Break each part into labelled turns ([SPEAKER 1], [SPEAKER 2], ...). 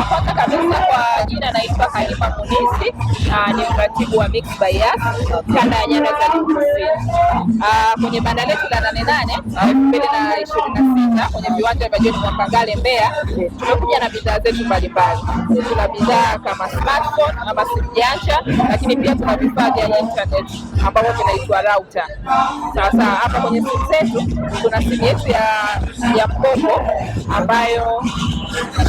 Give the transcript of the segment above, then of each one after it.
[SPEAKER 1] Kwanza kabisa kwa jina naitwa Halima Munisi, ni mratibu wa Mixx by Yas kanda ya Nyanda za Juu Kusini. Kwenye banda letu la 88 2026 kwenye viwanja vya John Mwakangale Mbeya, tumekuja na bidhaa zetu mbalimbali. Tuna bidhaa kama smartphone ama simu janja, lakini pia tuna vifaa vya internet ambavyo vinaitwa router. Sasa hapa kwenye simu zetu kuna simu yetu ya mkopo ambayo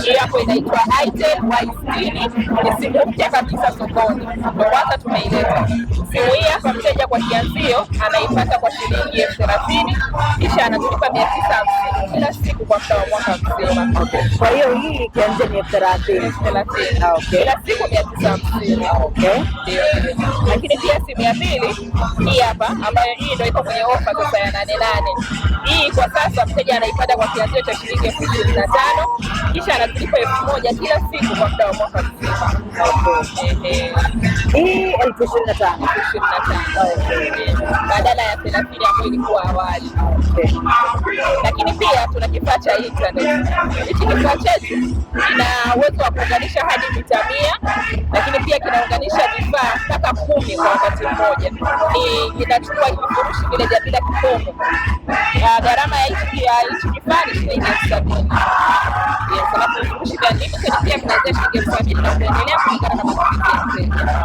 [SPEAKER 1] hii hapo inaitwa Itel Y60. Ni simu mpya kabisa sokoni, ndio kwanza tumeileta. Simu hii hapa mteja kwa kianzio anaipata kwa shilingi 30,000, kisha anatulipa 950 kila siku kwa muda wa mwaka mzima.
[SPEAKER 2] Okay. Kwa hiyo hii kianzia ni 30,000. Okay.
[SPEAKER 1] Kila siku 950.
[SPEAKER 2] Okay.
[SPEAKER 1] Ndio. Lakini pia simu ya pili hii hapa ambayo hii ndio iko kwenye ofa sasa ya 88. Hii kwa sasa mteja anaipata kwa kianzio cha shilingi 25,000, kisha anatulipa 1,000 kila siku kwa muda wa mwaka mzima.
[SPEAKER 2] Okay. Hii 25,000.
[SPEAKER 1] Okay. Badala ya 30 ambayo ilikuwa awali.
[SPEAKER 2] Okay.
[SPEAKER 1] Lakini pia tuna kifaa cha internet. Hiki kifaa chetu kina uwezo wa kuunganisha hadi mita 100, lakini pia kinaunganisha vifaa mpaka 10 kwa wakati mmoja. Kinachukua kifurushi vile vya bila kikomo. Gharama ya hichi kifaa ni shilingi 70,000. Yes, alafu vifurushi vya unlimited pia vinaanzia shilingi 70,000 na kuendelea kulingana na matumizi ya mteja.